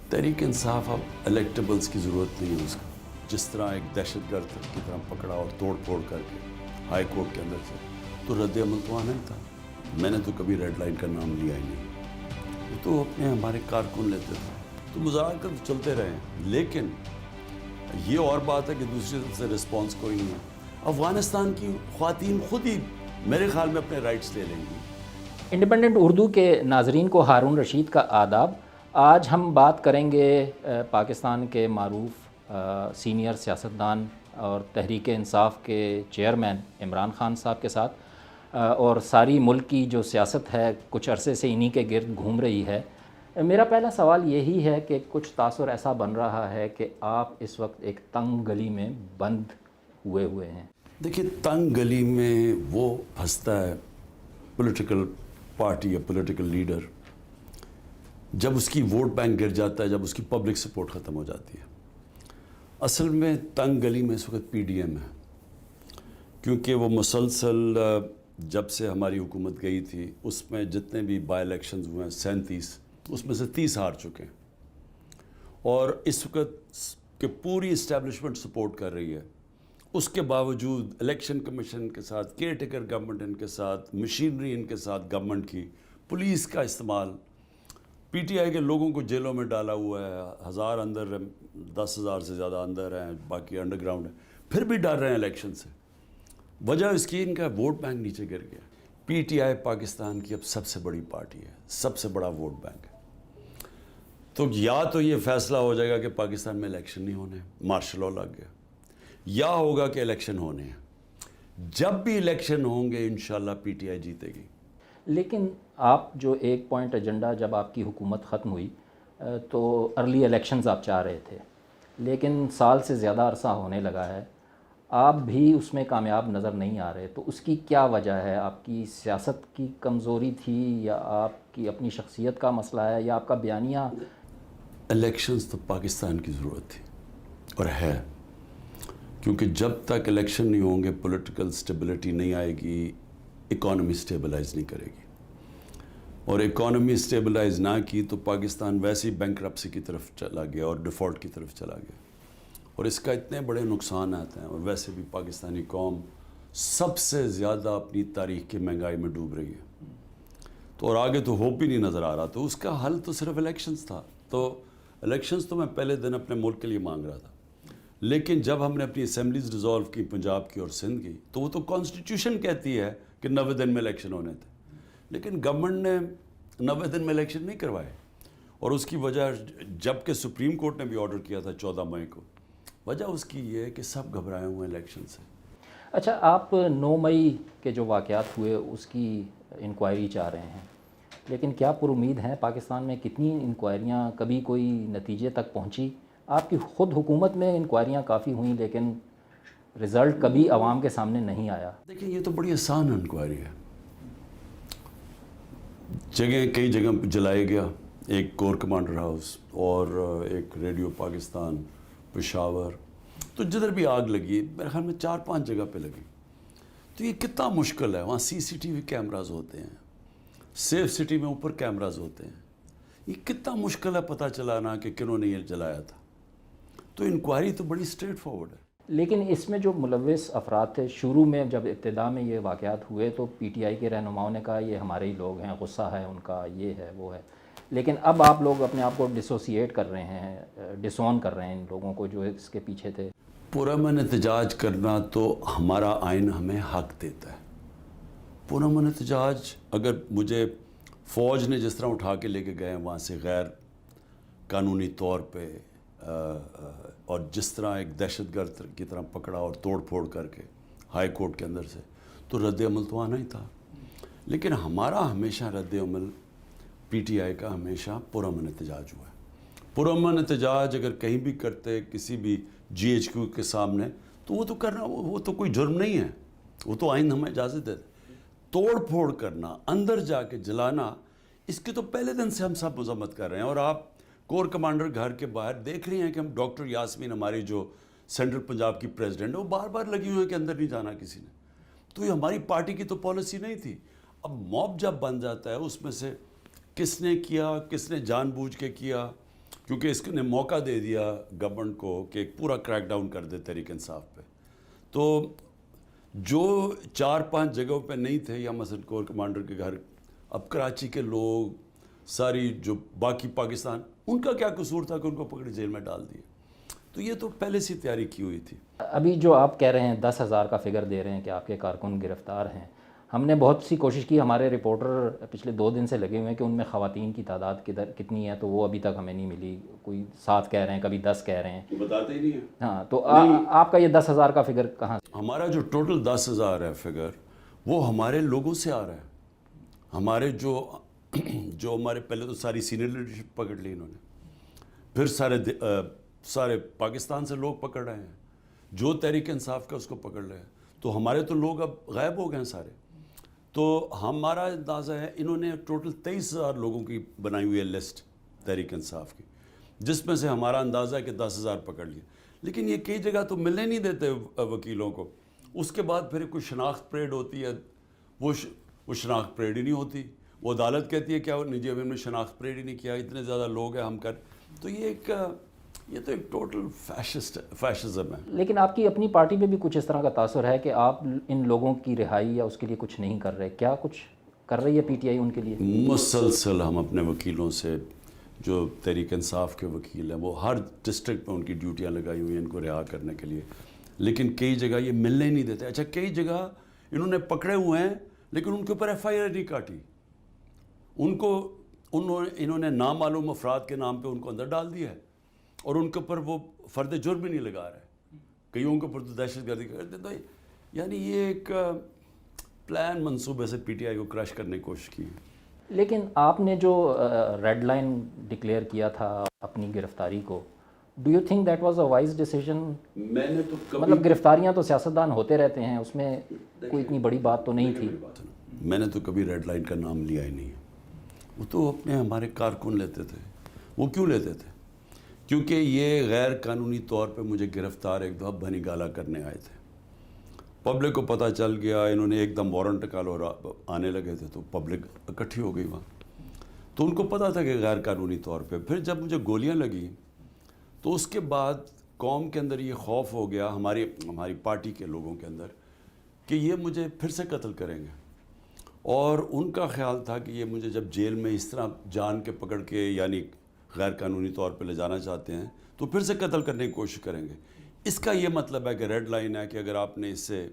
تحریک انصاف اب الیکٹیبلز کی ضرورت نہیں ہے اس کا. جس طرح ایک دہشت گرد کی طرح پکڑا اور توڑ پھوڑ کر کے ہائی کورٹ کے اندر سے, تو رد عمل تو آنا ہی تھا. میں نے تو کبھی ریڈ لائن کا نام لیا ہی نہیں. وہ تو اپنے ہمارے کارکن لیتے تھے, تو مذاکرات تو چلتے رہے ہیں. لیکن یہ اور بات ہے کہ دوسری طرف سے رسپانس کوئی نہیں ہے. افغانستان کی خواتین خود ہی میرے خیال میں اپنے رائٹس لے لیں گی. انڈیپینڈنٹ اردو کے ناظرین کو ہارون رشید کا آداب. آج ہم بات کریں گے پاکستان کے معروف سینئر سیاستدان اور تحریک انصاف کے چیئرمین عمران خان صاحب کے ساتھ, اور ساری ملک کی جو سیاست ہے کچھ عرصے سے انہی کے گرد گھوم رہی ہے. میرا پہلا سوال یہی ہے کہ کچھ تاثر ایسا بن رہا ہے کہ آپ اس وقت ایک تنگ گلی میں بند ہوئے ہیں. دیکھیے, تنگ گلی میں وہ پھنستا ہے پولیٹیکل پارٹی یا پولیٹیکل لیڈر جب اس کی ووٹ بینک گر جاتا ہے, جب اس کی پبلک سپورٹ ختم ہو جاتی ہے. اصل میں تنگ گلی میں اس وقت پی ڈی ایم ہے, کیونکہ وہ مسلسل جب سے ہماری حکومت گئی تھی اس میں جتنے بھی بائی الیکشنز ہوئے ہیں 37, اس میں سے 30 ہار چکے ہیں. اور اس وقت کہ پوری اسٹیبلشمنٹ سپورٹ کر رہی ہے, اس کے باوجود الیکشن کمیشن کے ساتھ, کیئر ٹیکر گورنمنٹ ان کے ساتھ, مشینری ان کے ساتھ گورنمنٹ کی, پولیس کا استعمال, پی ٹی آئی کے لوگوں کو جیلوں میں ڈالا ہوا ہے, 1000 اندر, 10,000 سے زیادہ اندر ہیں, باقی انڈر گراؤنڈ ہیں, پھر بھی ڈر رہے ہیں الیکشن سے. وجہ اس کی ان کا ووٹ بینک نیچے گر گیا. پی ٹی آئی پاکستان کی اب سب سے بڑی پارٹی ہے, سب سے بڑا ووٹ بینک ہے. تو یا تو یہ فیصلہ ہو جائے گا کہ پاکستان میں الیکشن نہیں ہونے, مارشل لاء لگ گیا, یا ہوگا کہ الیکشن ہونے ہیں. جب بھی الیکشن ہوں گے انشاءاللہ پی ٹی آئی جیتے گی. لیکن آپ جو ایک پوائنٹ ایجنڈا, جب آپ کی حکومت ختم ہوئی تو ارلی الیکشنز آپ چاہ رہے تھے, لیکن سال سے زیادہ عرصہ ہونے لگا ہے, آپ بھی اس میں کامیاب نظر نہیں آ رہے. تو اس کی کیا وجہ ہے؟ آپ کی سیاست کی کمزوری تھی, یا آپ کی اپنی شخصیت کا مسئلہ ہے, یا آپ کا بیانیہ؟ الیکشنز تو پاکستان کی ضرورت تھی اور ہے, کیونکہ جب تک الیکشن نہیں ہوں گے پولیٹیکل سٹیبلٹی نہیں آئے گی, اکانومی سٹیبلائز نہیں کرے گی. اور اکانومی سٹیبلائز نہ کی تو پاکستان ویسے ہی بینکرپسی کی طرف چلا گیا اور ڈیفالٹ کی طرف چلا گیا. اور اس کا اتنے بڑے نقصانات ہیں, اور ویسے بھی پاکستانی قوم سب سے زیادہ اپنی تاریخ کی مہنگائی میں ڈوب رہی ہے. تو اور آگے تو ہوپ ہی نہیں نظر آ رہا. تو اس کا حل تو صرف الیکشنز تھا. تو الیکشنز تو میں پہلے دن اپنے ملک کے لیے مانگ رہا تھا, لیکن جب ہم نے اپنی اسمبلیز ڈیزالو کی, پنجاب کی اور سندھ کی, تو وہ تو کانسٹیٹیوشن کہتی ہے کہ 90 دن میں الیکشن ہونے تھے, لیکن گورنمنٹ نے 90 دن میں الیکشن نہیں کروائے. اور اس کی وجہ, جب کہ سپریم کورٹ نے بھی آرڈر کیا تھا 14 مئی کو, وجہ اس کی یہ ہے کہ سب گھبرائے ہوئے ہیں الیکشن سے. اچھا, آپ 9 مئی کے جو واقعات ہوئے اس کی انکوائری چاہ رہے ہیں, لیکن کیا پر امید ہیں پاکستان میں؟ کتنی انکوائریاں, کبھی کوئی نتیجے تک پہنچی؟ آپ کی خود حکومت میں انکوائریاں کافی ہوئیں, لیکن رزلٹ کبھی عوام کے سامنے نہیں آیا. دیکھیں, یہ تو بڑی آسان انکوائری ہے. کئی جگہ جلائے گیا, ایک کور کمانڈر ہاؤس اور ایک ریڈیو پاکستان پشاور, تو جدھر بھی آگ لگی میرے خیال میں 4-5 جگہ پہ لگی. تو یہ کتنا مشکل ہے, وہاں سی سی ٹی وی کیمراز ہوتے ہیں, سیف سٹی میں اوپر کیمراز ہوتے ہیں, یہ کتنا مشکل ہے پتہ چلانا کہ کنہوں نے یہ جلایا تھا. تو انکوائری تو بڑی اسٹریٹ فارورڈ ہے. لیکن اس میں جو ملوث افراد تھے, شروع میں جب ابتدا میں یہ واقعات ہوئے تو پی ٹی آئی کے رہنماؤں نے کہا یہ ہمارے ہی لوگ ہیں, غصہ ہے ان کا, یہ ہے وہ ہے. لیکن اب آپ لوگ اپنے آپ کو ڈسوسیٹ کر رہے ہیں, ڈسون کر رہے ہیں ان لوگوں کو جو اس کے پیچھے تھے. پرامن احتجاج کرنا تو ہمارا آئین ہمیں حق دیتا ہے. پرامن احتجاج, اگر مجھے فوج نے جس طرح اٹھا کے لے کے گئے وہاں سے غیر قانونی طور پہ, اور جس طرح ایک دہشت گرد کی طرح پکڑا اور توڑ پھوڑ کر کے ہائی کورٹ کے اندر سے, تو رد عمل تو آنا ہی تھا. لیکن ہمارا ہمیشہ رد عمل, پی ٹی آئی کا ہمیشہ پرامن احتجاج ہوا ہے. پرامن احتجاج اگر کہیں بھی کرتے کسی بھی جی ایچ کیو کے سامنے, تو وہ تو کرنا, وہ تو کوئی جرم نہیں ہے, وہ تو آئین ہمیں اجازت دیتا. توڑ پھوڑ کرنا, اندر جا کے جلانا, اس کے تو پہلے دن سے ہم سب مذمت کر رہے ہیں. اور آپ کور کمانڈر گھر کے باہر دیکھ رہے ہیں کہ ہم ڈاکٹر یاسمین, ہماری جو سینٹرل پنجاب کی پریزیڈنٹ ہے, وہ بار بار لگی ہوئی ہیں کہ اندر نہیں جانا کسی نے. تو یہ ہماری پارٹی کی تو پالیسی نہیں تھی. اب موب جب بن جاتا ہے, اس میں سے کس نے کیا, کس نے جان بوجھ کے کیا, کیونکہ اس نے موقع دے دیا گورنمنٹ کو کہ ایک پورا کریک ڈاؤن کر دے تحریک انصاف پہ. تو جو 4-5 جگہوں پہ نہیں تھے یا مثلا کور کمانڈر کے گھر، اب کراچی کے لوگ ساری جو باقی پاکستان، ان کا کیا قصور تھا کہ ان کو پکڑ جیل میں ڈال دیے؟ تو یہ تو پہلے سے تیاری کی ہوئی تھی. ابھی جو آپ کہہ رہے ہیں 10,000 کا فگر دے رہے ہیں کہ آپ کے کارکن گرفتار ہیں، ہم نے بہت سی کوشش کی، ہمارے رپورٹر پچھلے 2 دن سے لگے ہوئے ہیں کہ ان میں خواتین کی تعداد کتنی ہے، تو وہ ابھی تک ہمیں نہیں ملی. کوئی 7 کہہ رہے ہیں، کبھی 10 کہہ رہے ہیں. بتاتے ہی نہیں ہیں. ہاں، تو آپ کا یہ 10,000 کا فگر کہاں سے؟ ہمارا جو ٹوٹل 10,000 ہے فگر، وہ ہمارے لوگوں سے آ رہا ہے. ہمارے جو ہمارے پہلے تو ساری سینئر لیڈرشپ پکڑ لی انہوں نے، پھر سارے پاکستان سے لوگ پکڑ رہے ہیں، جو تحریک انصاف کا اس کو پکڑ رہے ہیں. تو ہمارے تو لوگ اب غائب ہو گئے ہیں سارے. تو ہمارا اندازہ ہے انہوں نے ٹوٹل 23,000 لوگوں کی بنائی ہوئی ہے لسٹ تحریک انصاف کی، جس میں سے ہمارا اندازہ ہے کہ 10,000 پکڑ لیے. لیکن یہ کئی جگہ تو ملنے نہیں دیتے وکیلوں کو. اس کے بعد پھر کوئی شناخت پریڈ ہوتی ہے، وہ شناخت پریڈ ہی نہیں ہوتی. وہ عدالت کہتی ہے کیا نجی ابھی ہم نے شناخت پریڈ ہی نہیں کیا، اتنے زیادہ لوگ ہیں ہم کر. تو یہ تو ایک ٹوٹل فیشزم ہے. لیکن آپ کی اپنی پارٹی پہ بھی کچھ اس طرح کا تاثر ہے کہ آپ ان لوگوں کی رہائی یا اس کے لیے کچھ نہیں کر رہے. کیا کچھ کر رہی ہے پی ٹی آئی ان کے لیے؟ مسلسل ہم اپنے وکیلوں سے، جو تحریک انصاف کے وکیل ہیں، وہ ہر ڈسٹرکٹ میں ان کی ڈیوٹیاں لگائی ہوئی ہیں ان کو رہا کرنے کے لیے. لیکن کئی جگہ یہ ملنے ہی نہیں دیتے. اچھا، کئی جگہ انہوں نے پکڑے ہوئے ہیں لیکن ان کے اوپر FIR نہیں کاٹی. انہوں نے نامعلوم افراد کے نام پہ ان کو اندر ڈال دیا ہے اور ان کے اوپر وہ فرد جرم ہی نہیں لگا رہے. کئیوں کے اوپر تو دہشت گردی کرتے. تو یعنی یہ ایک پلان منصوبے سے PTI کو کرش کرنے کی کوشش کی ہے. لیکن آپ نے جو ریڈ لائن ڈکلیئر کیا تھا اپنی گرفتاری کو، do you think that was a wise decision? میں نے تو مطلب گرفتاریاں تو سیاستدان ہوتے رہتے ہیں، اس میں کوئی اتنی بڑی بات تو نہیں تھی. میں نے تو کبھی ریڈ لائن کا نام لیا ہی نہیں. وہ تو اپنے ہمارے کارکن لیتے تھے. وہ کیوں لیتے تھے؟ کیونکہ یہ غیر قانونی طور پہ مجھے گرفتار ایک دفعہ بنی گالا کرنے آئے تھے. پبلک کو پتہ چل گیا، انہوں نے ایک دم وارنٹ نکالو اور آنے لگے تھے، تو پبلک اکٹھی ہو گئی وہاں. تو ان کو پتہ تھا کہ غیر قانونی طور پہ. پھر جب مجھے گولیاں لگیں تو اس کے بعد قوم کے اندر یہ خوف ہو گیا، ہماری پارٹی کے لوگوں کے اندر، کہ یہ مجھے پھر سے قتل کریں گے. اور ان کا خیال تھا کہ یہ مجھے جب جیل میں اس طرح جان کے پکڑ کے یعنی غیر قانونی طور پہ لے جانا چاہتے ہیں تو پھر سے قتل کرنے کی کوشش کریں گے. اس کا یہ مطلب ہے کہ ریڈ لائن ہے کہ اگر آپ نے اس سے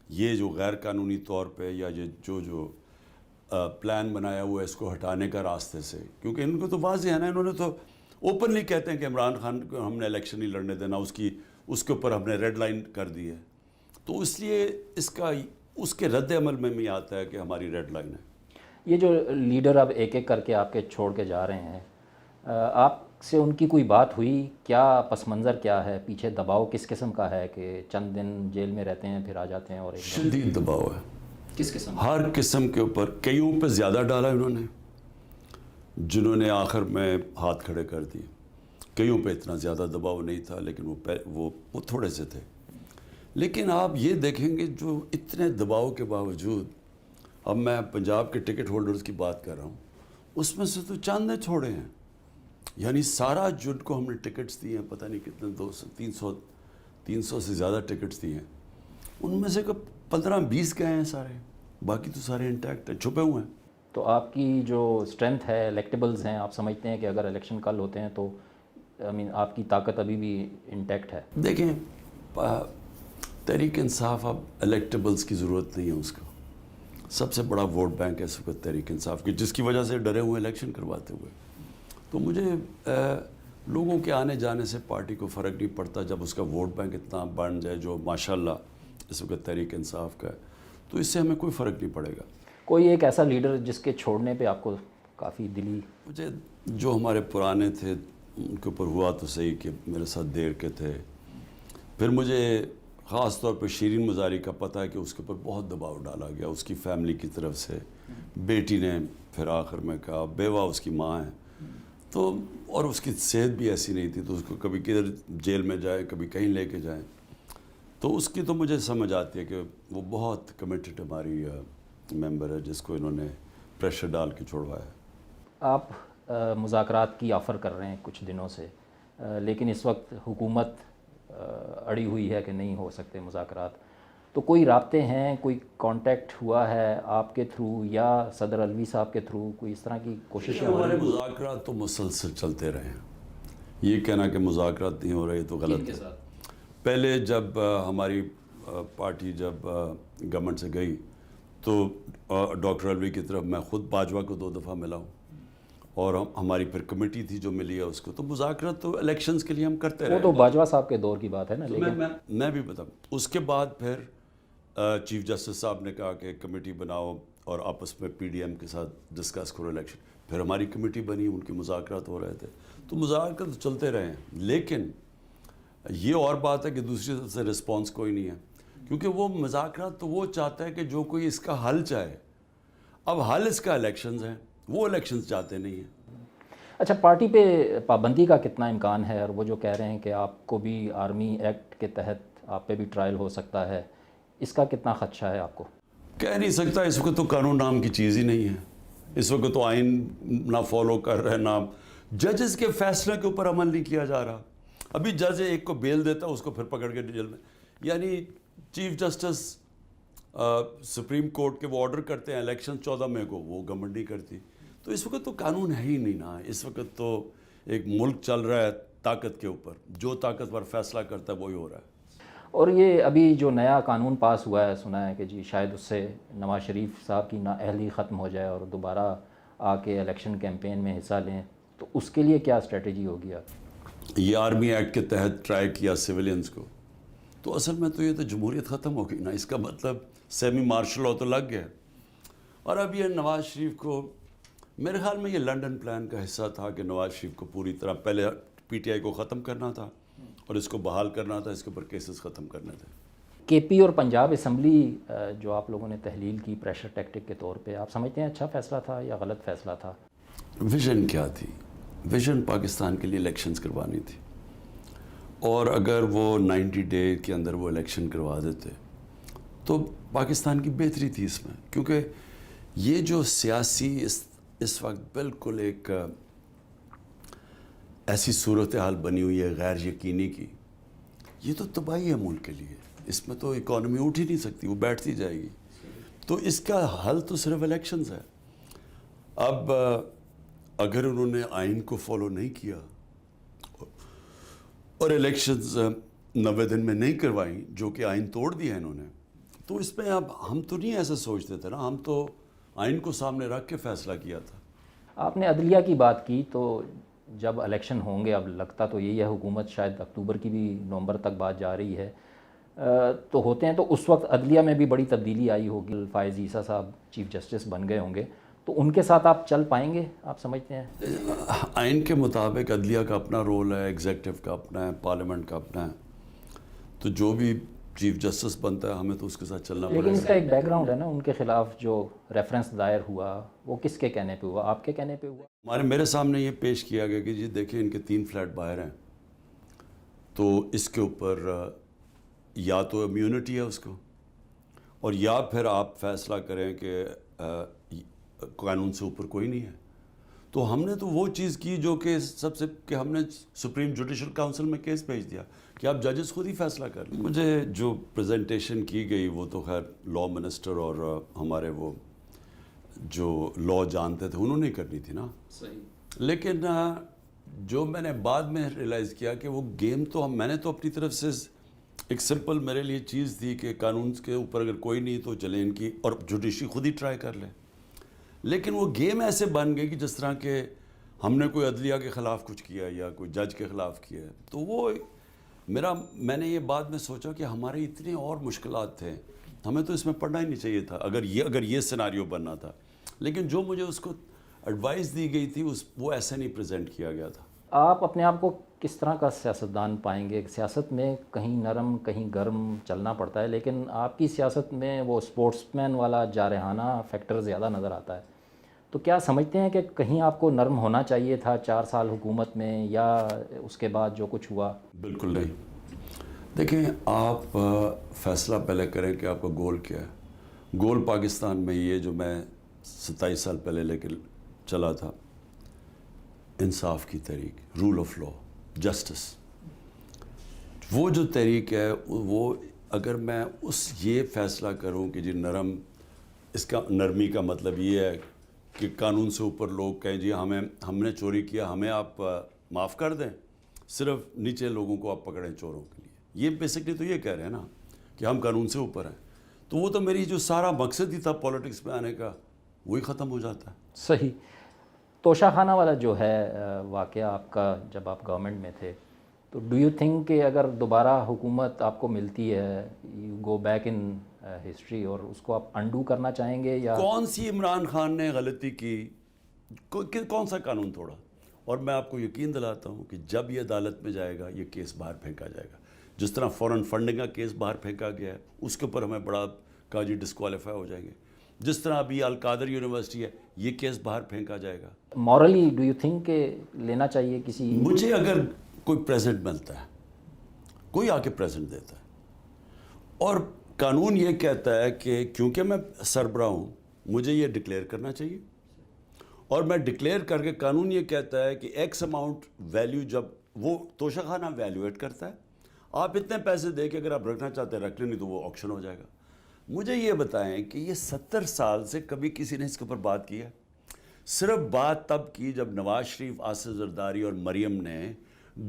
یہ جو غیر قانونی طور پہ یا یہ جو پلان بنایا ہوا ہے اس کو ہٹانے کا راستے سے، کیونکہ ان کو تو واضح ہے نا، انہوں نے تو اوپنلی کہتے ہیں کہ عمران خان کو ہم نے الیکشن نہیں لڑنے دینا، اس کے اوپر ہم نے ریڈ لائن کر دی ہے. تو اس لیے اس کے رد عمل میں بھی آتا ہے کہ ہماری ریڈ لائن ہے. یہ جو لیڈر اب ایک ایک کر کے آپ کے چھوڑ کے جا رہے ہیں، آپ سے ان کی کوئی بات ہوئی؟ کیا پس منظر کیا ہے؟ پیچھے دباؤ کس قسم کا ہے کہ چند دن جیل میں رہتے ہیں پھر آ جاتے ہیں؟ اور شدید دباؤ ہے. کس قسم؟ ہر قسم کے اوپر. کئیوں پہ زیادہ ڈالا انہوں نے، جنہوں نے آخر میں ہاتھ کھڑے کر دیے. کئیوں پہ اتنا زیادہ دباؤ نہیں تھا لیکن وہ تھوڑے سے تھے. لیکن آپ یہ دیکھیں گے جو اتنے دباؤ کے باوجود، اب میں پنجاب کے ٹکٹ ہولڈرز کی بات کر رہا ہوں، اس میں سے تو چند نے چھوڑے ہیں. یعنی سارا جن کو ہم نے ٹکٹس دیے ہیں، پتہ نہیں کتنے 300 سے زیادہ ٹکٹس دیے ہیں، ان میں سے 15-20 گئے ہیں سارے، باقی تو سارے انٹیکٹ ہیں، چھپے ہوئے ہیں. تو آپ کی جو اسٹرینتھ ہے، الیکٹیبلز ہیں، آپ سمجھتے ہیں کہ اگر الیکشن کل ہوتے ہیں تو آپ کی طاقت ابھی بھی انٹیکٹ ہے؟ دیکھیں، تحریک انصاف اب الیکٹیبلز کی ضرورت نہیں ہے. اس کا سب سے بڑا ووٹ بینک ہے اس وقت تحریک انصاف کی، جس کی وجہ سے ڈرے ہوئے الیکشن کرواتے ہوئے. تو مجھے لوگوں کے آنے جانے سے پارٹی کو فرق نہیں پڑتا جب اس کا ووٹ بینک اتنا بڑھ جائے جو ماشاءاللہ اس وقت تحریک انصاف کا ہے. تو اس سے ہمیں کوئی فرق نہیں پڑے گا. کوئی ایک ایسا لیڈر جس کے چھوڑنے پہ آپ کو کافی دلی؟ مجھے جو ہمارے پرانے تھے ان کے اوپر ہوا تو صحیح کہ میرے ساتھ دیر کے تھے. پھر مجھے خاص طور پہ شیرین مزاری کا پتہ ہے کہ اس کے اوپر بہت دباؤ ڈالا گیا اس کی فیملی کی طرف سے. بیٹی نے پھر آخر میں کہا، بیوہ اس کی ماں ہے، تو اور اس کی صحت بھی ایسی نہیں تھی، تو اس کو کبھی کدھر جیل میں جائے، کبھی کہیں لے کے جائیں. تو اس کی تو مجھے سمجھ آتی ہے کہ وہ بہت کمیٹڈ ہماری ممبر ہے جس کو انہوں نے پریشر ڈال کے چھوڑوایا. آپ مذاکرات کی آفر کر رہے ہیں کچھ دنوں سے، لیکن اس وقت حکومت اڑی ہوئی ہے کہ نہیں ہو سکتے مذاکرات. تو کوئی رابطے ہیں، کوئی کانٹیکٹ ہوا ہے آپ کے تھرو یا صدر علوی صاحب کے تھرو، کوئی اس طرح کی کوششیں ہو رہی ہمارے مذاکرات تو مسلسل چلتے رہے ہیں. یہ کہنا کہ مذاکرات نہیں ہو رہے تو غلط ہے. پہلے جب ہماری پارٹی جب گورنمنٹ سے گئی تو ڈاکٹر علوی کی طرف میں خود باجوہ کو 2 دفعہ ملا ہوں، اور ہماری پھر کمیٹی تھی جو ملی ہے اس کو. تو مذاکرات تو الیکشنز کے لیے ہم کرتے رہے. وہ تو باجوہ صاحب کے دور کی بات ہے نا. لیکن میں بھی بتاؤں، اس کے بعد پھر چیف جسٹس صاحب نے کہا کہ کمیٹی بناؤ اور آپس میں پی ڈی ایم کے ساتھ ڈسکس کرو الیکشن. پھر ہماری کمیٹی بنی، ان کے مذاکرات ہو رہے تھے. تو مذاکرات تو چلتے رہے ہیں، لیکن یہ اور بات ہے کہ دوسری طرف سے رسپانس کوئی نہیں ہے، کیونکہ وہ مذاکرات تو وہ چاہتا ہے کہ جو کوئی اس کا حل چاہے. اب حل اس کا الیکشنز ہیں، وہ الیکشنز چاہتے نہیں ہیں. اچھا، پارٹی پہ پابندی کا کتنا امکان ہے؟ اور وہ جو کہہ رہے ہیں کہ آپ کو بھی آرمی ایکٹ کے تحت آپ پہ بھی ٹرائل ہو سکتا ہے، اس کا کتنا خدشہ ہے آپ کو؟ کہہ نہیں سکتا. اس وقت تو قانون نام کی چیز ہی نہیں ہے. اس وقت تو آئین نہ فالو کر رہے، نہ ججز کے فیصلے کے اوپر عمل نہیں کیا جا رہا. ابھی جج ایک کو بیل دیتا اس کو پھر پکڑ کے جیل میں. یعنی چیف جسٹس سپریم کورٹ کے وہ آرڈر کرتے ہیں الیکشن 14 مئی کو، وہ گورنمنٹ نہیں کرتی. تو اس وقت تو قانون ہے ہی نہیں نا. اس وقت تو ایک ملک چل رہا ہے طاقت کے اوپر، جو طاقتور فیصلہ کرتا ہے وہی ہو رہا ہے. اور یہ ابھی جو نیا قانون پاس ہوا ہے، سنا ہے کہ جی شاید اس سے نواز شریف صاحب کی نااہلی ختم ہو جائے اور دوبارہ آ کے الیکشن کیمپین میں حصہ لیں، تو اس کے لیے کیا اسٹریٹجی ہوگی آپ؟ یہ آرمی ایکٹ کے تحت ٹرائی کیا سویلینز کو، تو اصل میں تو یہ تو جمہوریت ختم ہو گئی نا. اس کا مطلب سیمی مارشل لا تو لگ گیا. اور اب یہ نواز شریف کو، میرے خیال میں یہ لنڈن پلان کا حصہ تھا کہ نواز شریف کو پوری طرح پہلے پی ٹی آئی کو ختم کرنا تھا اور اس کو بحال کرنا تھا، اس کے اوپر کیسز ختم کرنے تھے. کے پی اور پنجاب اسمبلی جو آپ لوگوں نے تحلیل کی پریشر ٹیکٹک کے طور پہ، آپ سمجھتے ہیں اچھا فیصلہ تھا یا غلط فیصلہ تھا؟ ویژن کیا تھی؟ ویژن پاکستان کے لیے الیکشنز کروانی تھی، اور اگر وہ 90 ڈے کے اندر وہ الیکشن کروا دیتے تو پاکستان کی بہتری تھی اس میں. کیونکہ یہ جو سیاسی اس وقت بالکل ایک ایسی صورتحال بنی ہوئی ہے غیر یقینی کی، یہ تو تباہی ہے ملک کے لیے. اس میں تو اکانومی اٹھ ہی نہیں سکتی، وہ بیٹھتی جائے گی. تو اس کا حل تو صرف الیکشنز ہے. اب اگر انہوں نے آئین کو فالو نہیں کیا اور الیکشنز 90 دن میں نہیں کروائیں، جو کہ آئین توڑ دیا انہوں نے، تو اس میں اب ہم تو نہیں ایسا سوچتے تھے نا. ہم تو آئین کو سامنے رکھ کے فیصلہ کیا تھا. آپ نے عدلیہ کی بات کی، تو جب الیکشن ہوں گے، اب لگتا تو یہی ہے حکومت شاید اکتوبر کی بھی نومبر تک بات جا رہی ہے، تو ہوتے ہیں، تو اس وقت عدلیہ میں بھی بڑی تبدیلی آئی ہوگی. فائز عیسیٰ صاحب چیف جسٹس بن گئے ہوں گے، تو ان کے ساتھ آپ چل پائیں گے، آپ سمجھتے ہیں؟ آئین کے مطابق عدلیہ کا اپنا رول ہے، ایگزیکٹو کا اپنا ہے، پارلیمنٹ کا اپنا ہے. تو جو بھی چیف جسٹس بنتا ہے ہمیں تو اس کے ساتھ چلنا پڑے گا. لیکن اس کا ایک بیک گراؤنڈ ہے نا، ان کے خلاف جو ریفرنس دائر ہوا وہ کس کے کہنے پہ ہوا؟ آپ کے کہنے پہ ہوا؟ میرے سامنے یہ پیش کیا گیا کہ جی دیکھیں ان کے 3 فلیٹ باہر ہیں، تو اس کے اوپر یا تو امیونٹی ہے اس کو، اور یا پھر آپ فیصلہ کریں کہ قانون سے اوپر کوئی نہیں ہے. تو ہم نے تو وہ چیز کی جو کہ سب سے، کہ ہم نے سپریم جوڈیشل کاؤنسل میں کیس بھیج دیا کہ آپ ججز خود ہی فیصلہ کر لیں. مجھے جو پریزنٹیشن کی گئی وہ تو خیر لا منسٹر اور ہمارے وہ جو لا جانتے تھے انہوں نے کرنی تھی نا. صحیح. لیکن جو میں نے بعد میں ریئلائز کیا کہ وہ گیم تو میں نے تو اپنی طرف سے ایک سمپل میرے لیے چیز تھی کہ قانون کے اوپر اگر کوئی نہیں تو چلیں ان کی، اور جوڈیشری خود ہی ٹرائی کر لیں. لیکن وہ گیم ایسے بن گئی کہ جس طرح کہ ہم نے کوئی عدلیہ کے خلاف کچھ کیا یا کوئی جج کے خلاف کیا ہے. تو وہ میں نے یہ بعد میں سوچا کہ ہمارے اتنے اور مشکلات تھے، ہمیں تو اس میں پڑھنا ہی نہیں چاہیے تھا اگر یہ سیناریو بننا تھا. لیکن جو مجھے اس کو ایڈوائس دی گئی تھی وہ ایسے نہیں پریزنٹ کیا گیا تھا. آپ اپنے آپ کو کس طرح کا سیاستدان پائیں گے؟ سیاست میں کہیں نرم کہیں گرم چلنا پڑتا ہے، لیکن آپ کی سیاست میں وہ اسپورٹس مین والا جارحانہ فیکٹر زیادہ نظر آتا ہے. تو کیا سمجھتے ہیں کہ کہیں آپ کو نرم ہونا چاہیے تھا 4 سال حکومت میں، یا اس کے بعد جو کچھ ہوا؟ بالکل نہیں. دیکھیں، آپ فیصلہ پہلے کریں کہ آپ کا گول کیا ہے. گول پاکستان میں یہ جو میں 27 سال پہلے لے کے چلا تھا انصاف کی تحریک, رول آف لا, جسٹس, وہ جو تحریک ہے وہ اگر میں یہ فیصلہ کروں کہ جی اس کا نرمی کا مطلب یہ ہے کہ قانون سے اوپر لوگ کہیں جی ہم نے چوری کیا, ہمیں آپ معاف کر دیں, صرف نیچے لوگوں کو آپ پکڑیں چوروں کے لیے, یہ بیسکلی تو یہ کہہ رہے ہیں نا کہ ہم قانون سے اوپر ہیں, تو وہ تو میری جو سارا مقصد ہی تھا پولیٹکس میں آنے کا وہی ختم ہو جاتا ہے. صحیح. توشہ خانہ والا جو ہے واقعہ آپ کا جب آپ گورنمنٹ میں تھے, تو ڈو یو تھنک کہ اگر دوبارہ حکومت آپ کو ملتی ہے, you go back in history اور اس کو آپ انڈو کرنا چاہیں گے, یا کون سی عمران خان نے غلطی کی, کون سا قانون توڑا؟ اور میں آپ کو یقین دلاتا ہوں کہ جب یہ عدالت میں جائے گا یہ کیس باہر پھینکا جائے گا. جس طرح فورن فنڈنگ کا کیس باہر پھینکا گیا ہے اس کے اوپر ہمیں بڑا کہا جی ڈسکوالیفائی ہو جائیں گے. جس طرح ابھی القادر یونیورسٹی ہے یہ کیس باہر پھینکا جائے گا. مورلی ڈو یو تھنک کہ لینا چاہیے کسی؟ مجھے اگر کوئی پریزنٹ ملتا ہے, کوئی آ کے پریزنٹ دیتا ہے, اور قانون یہ کہتا ہے کہ کیونکہ میں سربراہ ہوں مجھے یہ ڈکلیئر کرنا چاہیے, اور میں ڈکلیئر کر کے قانون یہ کہتا ہے کہ ایکس اماؤنٹ ویلیو, جب وہ توشہ خانہ ویلیویٹ کرتا ہے, آپ اتنے پیسے دے کے اگر آپ رکھنا چاہتے ہیں رکھ لیں, نہیں تو وہ آکشن ہو جائے گا. مجھے یہ بتائیں کہ یہ 70 سال سے کبھی کسی نے اس کے اوپر بات کی ہے؟ صرف بات تب کی جب نواز شریف, آصف زرداری اور مریم نے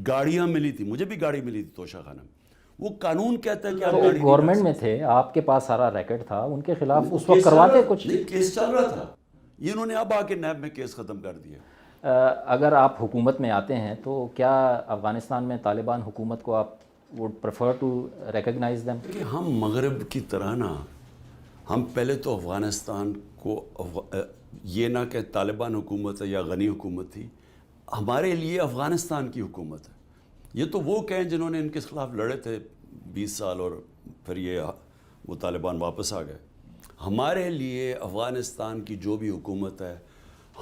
گاڑیاں ملی تھی, مجھے بھی گاڑی ملی تھی توشہ خانہ میں. وہ قانون کہتا ہے کہ آپ گاڑی نہیں گورنمنٹ میں تھے, آپ کے پاس سارا ریکٹ تھا, ان کے خلاف اس وقت کرواتے کچھ؟ نہیں, کیس چل رہا تھا, یہ انہوں نے اب آ کے نیب میں کیس ختم کر دیا. اگر آپ حکومت میں آتے ہیں تو کیا افغانستان میں طالبان حکومت کو آپ would prefer to recognize them؟ کہ ہم مغرب کی طرح نا, ہم پہلے تو افغانستان کو یہ نہ کہ طالبان حکومت ہے یا غنی حکومت تھی, ہمارے لیے افغانستان کی حکومت ہے. یہ تو وہ کہیں جنہوں نے ان کے خلاف لڑے تھے 20 سال اور پھر وہ طالبان واپس آ گئے. ہمارے لیے افغانستان کی جو بھی حکومت ہے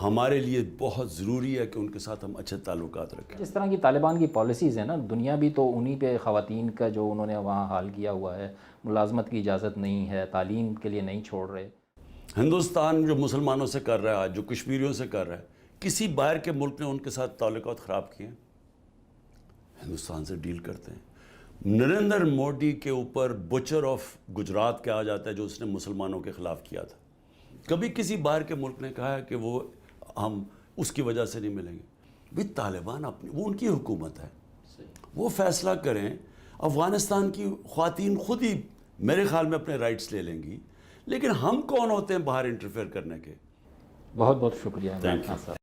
ہمارے لیے بہت ضروری ہے کہ ان کے ساتھ ہم اچھے تعلقات رکھیں. جس طرح کی طالبان کی پالیسیز ہیں نا, دنیا بھی تو انہی پہ خواتین کا جو انہوں نے وہاں حال کیا ہوا ہے, ملازمت کی اجازت نہیں ہے, تعلیم کے لیے نہیں چھوڑ رہے. ہندوستان جو مسلمانوں سے کر رہا ہے, جو کشمیریوں سے کر رہا ہے, کسی باہر کے ملک نے ان کے ساتھ تعلقات خراب کیے ہیں؟ ہندوستان سے ڈیل کرتے ہیں. نریندر مودی کے اوپر بچر آف گجرات کہا جاتا ہے جو اس نے مسلمانوں کے خلاف کیا تھا. کبھی کسی باہر کے ملک نے کہا ہے کہ وہ ہم اس کی وجہ سے نہیں ملیں گے؟ بھی طالبان وہ ان کی حکومت ہے, وہ فیصلہ کریں. افغانستان کی خواتین خود ہی میرے خیال میں اپنے رائٹس لے لیں گی, لیکن ہم کون ہوتے ہیں باہر انٹرفیئر کرنے کے؟ بہت بہت شکریہ. Thank you.